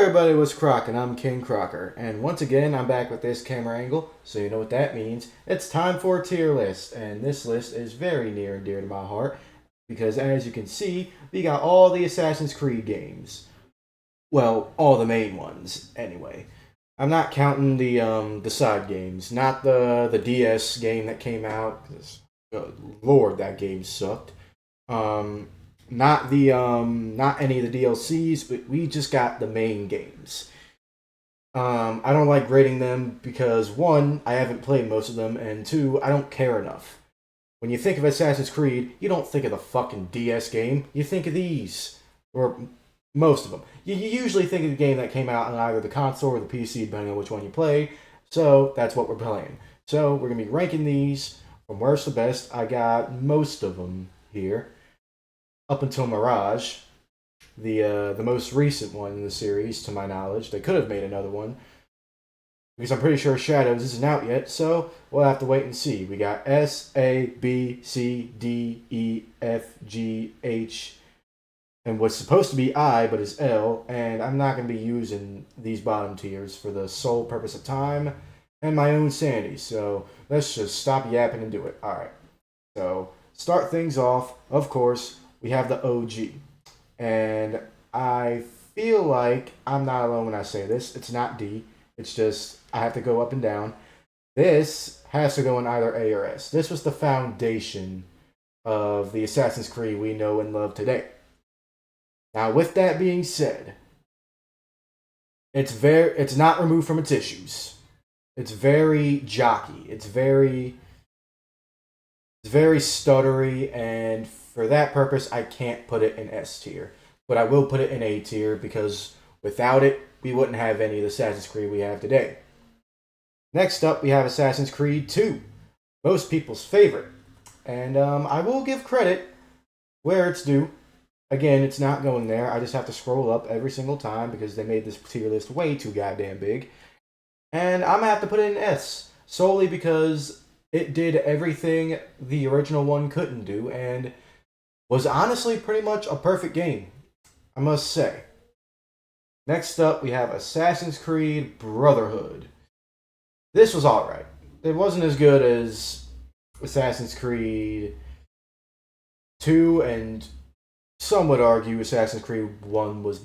everybody, what's crockin'? I'm King Crocker, and once again I'm back with this camera angle, so you know what that means. It's time for a tier list, and this list is very near and dear to my heart, because as you can see, we got all the Assassin's Creed games. Well, all the main ones, anyway. I'm not counting the side games, not the DS game that came out, because, good lord, that game sucked. Um, not any of the DLCs, but we just got the main games. I don't like grading them because one, I haven't played most of them, and two, I don't care enough. When you think of Assassin's Creed, you don't think of the fucking DS game. You think of these, or most of them. You usually think of the game that came out on either the console or the PC, depending on which one you play. So that's what we're playing. So we're gonna be ranking these from worst to best. I got most of them here up until Mirage, the most recent one in the series, to my knowledge. They could have made another one, because I'm pretty sure Shadows isn't out yet, so we'll have to wait and see. We got S, A, B, C, D, E, F, G, H, and what's supposed to be I, but is L, and I'm not going to be using these bottom tiers for the sole purpose of time and my own sanity, so let's just stop yapping and do it. Alright, so start things off, of course, we have the OG. And I feel like I'm not alone when I say this. It's not D. It's just I have to go up and down. This has to go in either A or S. This was the foundation of the Assassin's Creed we know and love today. Now, with that being said, it's not removed from its issues. It's very jockey. It's very stuttery, and for that purpose, I can't put it in S tier. But I will put it in A tier, because without it, we wouldn't have any of the Assassin's Creed we have today. Next up, we have Assassin's Creed 2. Most people's favorite. And I will give credit where it's due. Again, it's not going there. I just have to scroll up every single time, because they made this tier list way too goddamn big. And I'm going to have to put it in S, solely because it did everything the original one couldn't do, and was honestly pretty much a perfect game, I must say. Next up, we have Assassin's Creed Brotherhood. This was alright. It wasn't as good as Assassin's Creed 2, and some would argue Assassin's Creed 1 was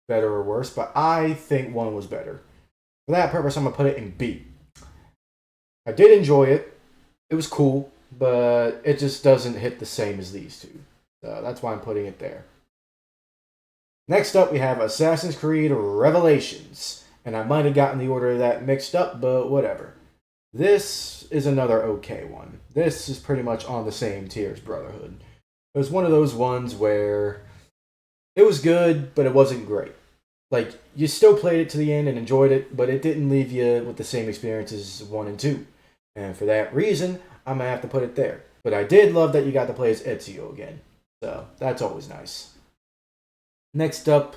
better or worse, but I think 1 was better. For that purpose, I'm going to put it in B. I did enjoy it. It was cool, but it just doesn't hit the same as these two. So that's why I'm putting it there. Next up, we have Assassin's Creed Revelations. And I might have gotten the order of that mixed up, but whatever. This is another okay one. This is pretty much on the same tier as Brotherhood. It was one of those ones where it was good, but it wasn't great. Like, you still played it to the end and enjoyed it, but it didn't leave you with the same experiences as 1 and 2. And for that reason, I'm going to have to put it there. But I did love that you got to play as Ezio again. So, that's always nice. Next up,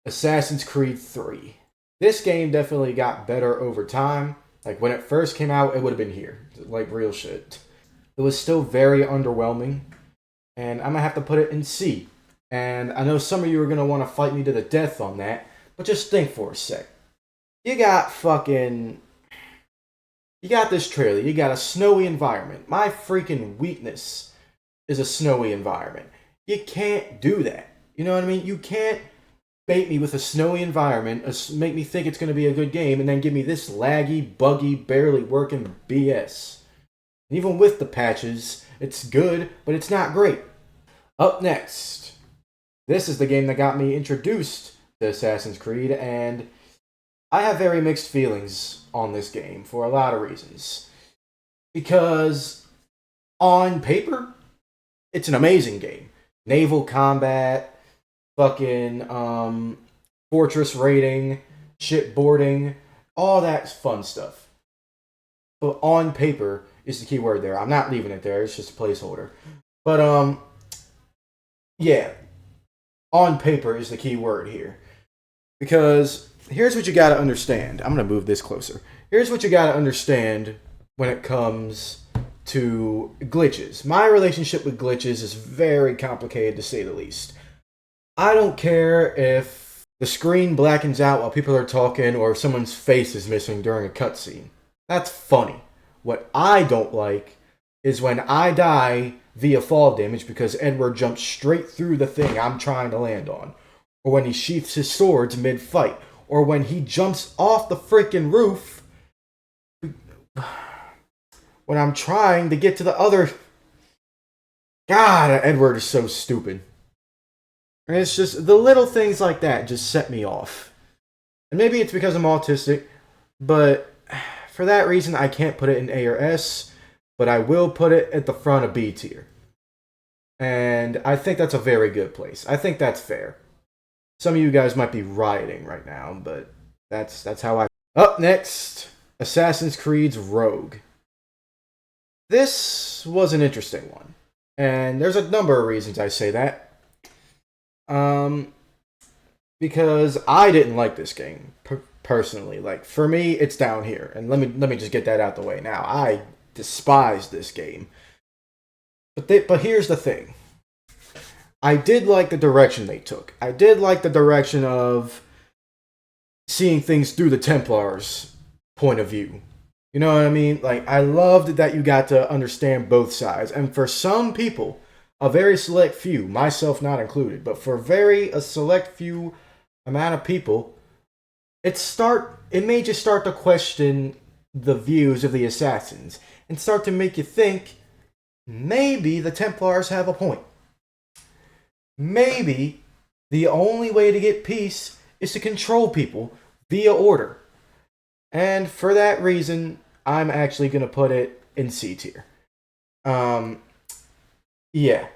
Assassin's Creed 3. This game definitely got better over time. Like, when it first came out, it would have been here. Like, real shit. It was still very underwhelming. And I'm going to have to put it in C. And I know some of you are going to want to fight me to the death on that, but just think for a sec. You got this trailer, you got a snowy environment. My freaking weakness is a snowy environment. You can't do that. You know what I mean? You can't bait me with a snowy environment, make me think it's going to be a good game, and then give me this laggy, buggy, barely working BS. And even with the patches, it's good, but it's not great. Up next, this is the game that got me introduced to Assassin's Creed, and I have very mixed feelings on this game for a lot of reasons. Because on paper, it's an amazing game. Naval combat, fucking fortress raiding, shipboarding, all that fun stuff. But on paper is the key word there. I'm not leaving it there, it's just a placeholder. But yeah. On paper is the key word here. Because here's what you gotta understand. I'm gonna move this closer. Here's what you gotta understand when it comes to glitches. My relationship with glitches is very complicated, to say the least. I don't care if The screen blackens out while people are talking or if someone's face is missing during a cutscene. That's funny. What I don't like is when I die via fall damage because Edward jumps straight through the thing I'm trying to land on, or when he sheaths his swords mid-fight, or when he jumps off the freaking roof when I'm trying to get to the other... God, Edward is so stupid. And it's just the little things like that just set me off. And maybe it's because I'm autistic, but for that reason I can't put it in A or S, but I will put it at the front of B tier. And I think that's a very good place. I think that's fair. Some of you guys might be rioting right now, but that's how I... Up next, Assassin's Creed's Rogue. This was an interesting one. And there's a number of reasons I say that. Because I didn't like this game personally. Like, for me, it's down here. And let me just get that out the way now. I despise this game. But here's the thing. I did like the direction they took. I did like the direction of seeing things through the Templars' point of view. You know what I mean? Like, I loved that you got to understand both sides. And for some people, a very select few, myself not included, but for a select few amount of people, it made you start to question the views of the Assassins and start to make you think maybe the Templars have a point. Maybe the only way to get peace is to control people via order. And for that reason, I'm actually going to put it in C tier. Yeah.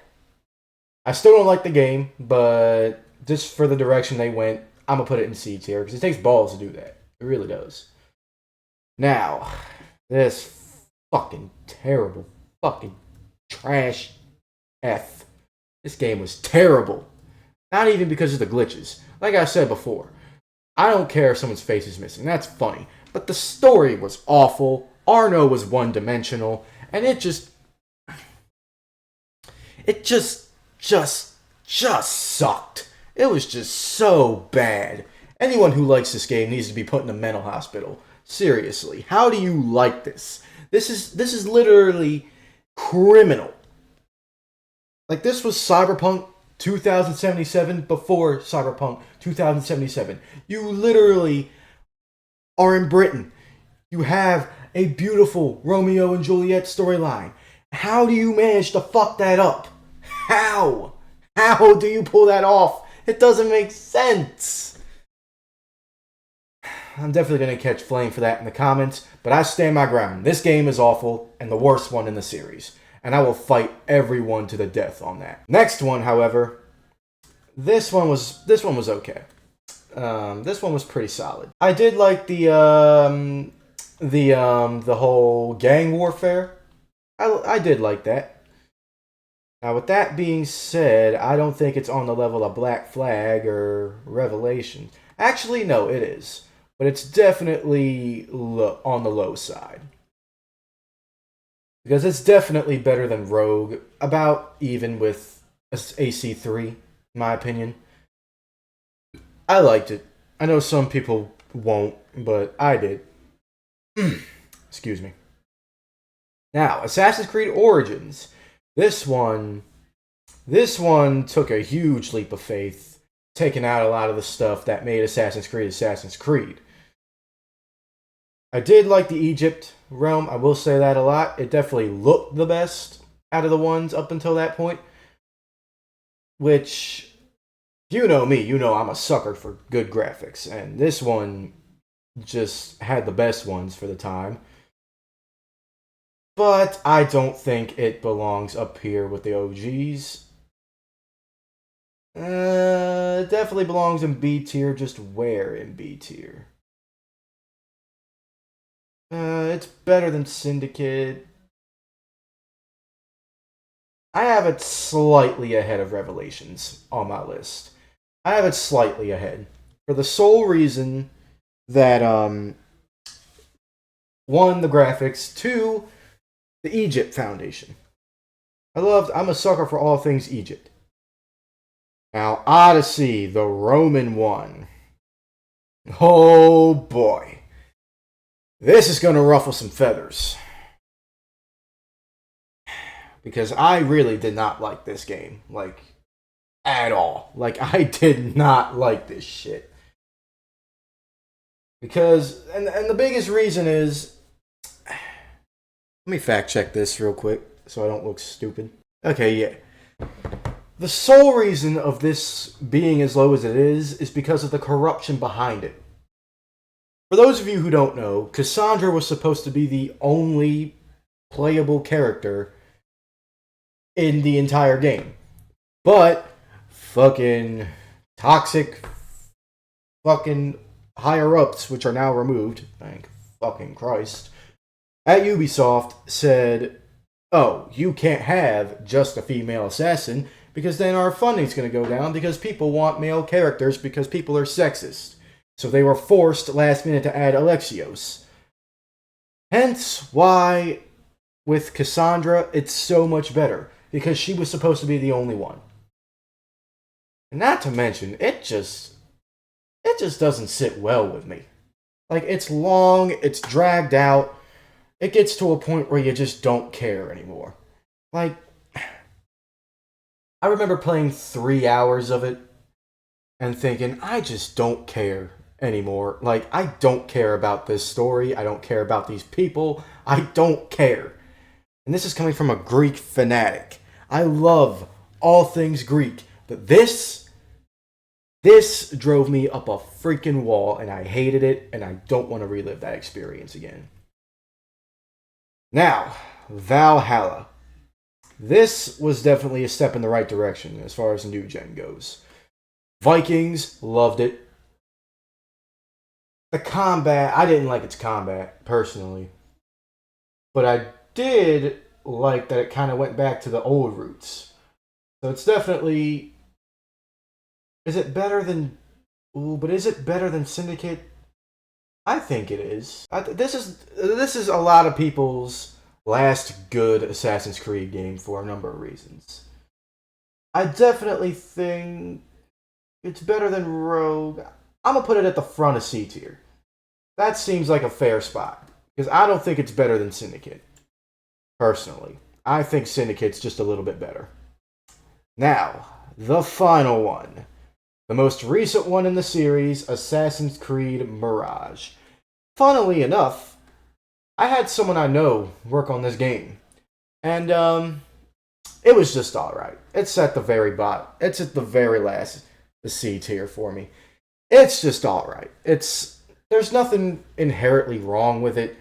I still don't like the game, but just for the direction they went, I'm going to put it in C tier because it takes balls to do that. It really does. Now, this fucking terrible, fucking trash F. This game was terrible. Not even because of the glitches. Like I said before, I don't care if someone's face is missing. That's funny. But the story was awful. Arno was one-dimensional. And it just sucked. It was just so bad. Anyone who likes this game needs to be put in a mental hospital. Seriously. How do you like this? This is literally criminal. Like, this was Cyberpunk 2077 before Cyberpunk 2077. You literally are in Britain. You have a beautiful Romeo and Juliet storyline. How do you manage to fuck that up? How? How do you pull that off? It doesn't make sense. I'm definitely going to catch flame for that in the comments, but I stand my ground. This game is awful and the worst one in the series. And I will fight everyone to the death on that. Next one, however, this one was okay. This one was pretty solid. I did like the whole gang warfare. I did like that. Now, with that being said, I don't think it's on the level of Black Flag or Revelation. Actually, no, it is, but it's definitely on the low side. Because it's definitely better than Rogue, about even with AC3, in my opinion. I liked it. I know some people won't, but I did. Excuse me. Now, Assassin's Creed Origins. This one took a huge leap of faith, taking out a lot of the stuff that made Assassin's Creed. I did like the Egypt realm. I will say that a lot. It definitely looked the best out of the ones up until that point. Which, you know me, you know I'm a sucker for good graphics. And this one just had the best ones for the time. But I don't think it belongs up here with the OGs. It definitely belongs in B tier. Just where in B tier? It's better than Syndicate. I have it slightly ahead of Revelations on my list. I have it slightly ahead. For the sole reason that, one, the graphics, two, the Egypt Foundation. I'm a sucker for all things Egypt. Now, Odyssey, the Roman one. Oh boy. This is going to ruffle some feathers. Because I really did not like this game. Like, at all. Like, I did not like this shit. Because, and the biggest reason is, let me fact check this real quick so I don't look stupid. Okay, yeah. The sole reason of this being as low as it is because of the corruption behind it. For those of you who don't know, Cassandra was supposed to be the only playable character in the entire game. But fucking toxic fucking higher-ups, which are now removed, thank fucking Christ, at Ubisoft said, oh, you can't have just a female assassin because then our funding's going to go down because people want male characters because people are sexist. So they were forced last minute to add Alexios. Hence why with Cassandra it's so much better because she was supposed to be the only one. And not to mention, it just doesn't sit well with me. Like, it's long, it's dragged out. It gets to a point where you just don't care anymore. Like, I remember playing 3 hours of it and thinking, I just don't care anymore. Like, I don't care about this story. I don't care about these people. I don't care. And this is coming from a Greek fanatic. I love all things Greek. But this drove me up a freaking wall, and I hated it, and I don't want to relive that experience again. Now, Valhalla. This was definitely a step in the right direction as far as new gen goes. Vikings, loved it. The combat, I didn't like its combat, personally. But I did like that it kind of went back to the old roots. So it's definitely... Is it better than... Ooh, but is it better than Syndicate? I think it is. This is a lot of people's last good Assassin's Creed game for a number of reasons. I definitely think it's better than Rogue. I'm going to put it at the front of C tier. That seems like a fair spot. Because I don't think it's better than Syndicate. Personally. I think Syndicate's just a little bit better. Now, the final one. The most recent one in the series, Assassin's Creed Mirage. Funnily enough, I had someone I know work on this game. And, it was just alright. It's at the very bottom. It's at the very last, the C tier for me. It's just alright. There's nothing inherently wrong with it.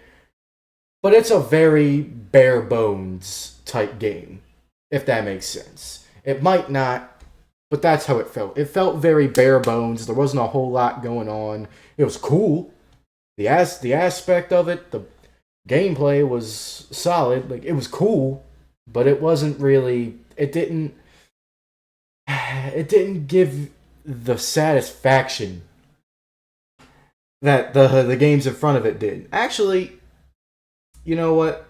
But it's a very bare bones type game. If that makes sense. It might not, but that's how it felt. It felt very bare bones. There wasn't a whole lot going on. It was cool. The aspect of it, the gameplay was solid. Like, it was cool, but it wasn't really... It didn't give the satisfaction that the games in front of it did. Actually, you know what?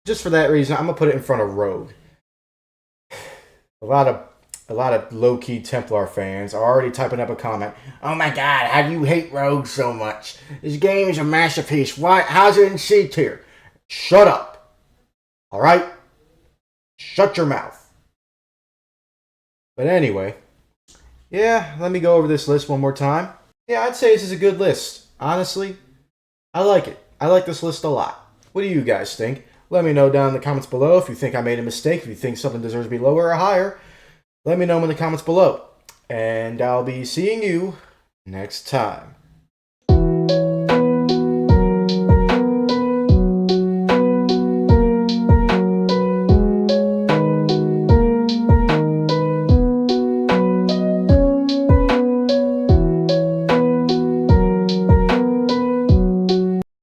Just for that reason, I'm going to put it in front of Rogue. A lot of low-key Templar fans are already typing up a comment. Oh my god, how do you hate Rogue so much? This game is a masterpiece. Why? How's it in C tier? Shut up. Alright? Shut your mouth. But anyway, yeah, let me go over this list one more time. Yeah, I'd say this is a good list. Honestly, I like it. I like this list a lot. What do you guys think? Let me know down in the comments below if you think I made a mistake, if you think something deserves to be lower or higher. Let me know in the comments below. And I'll be seeing you next time.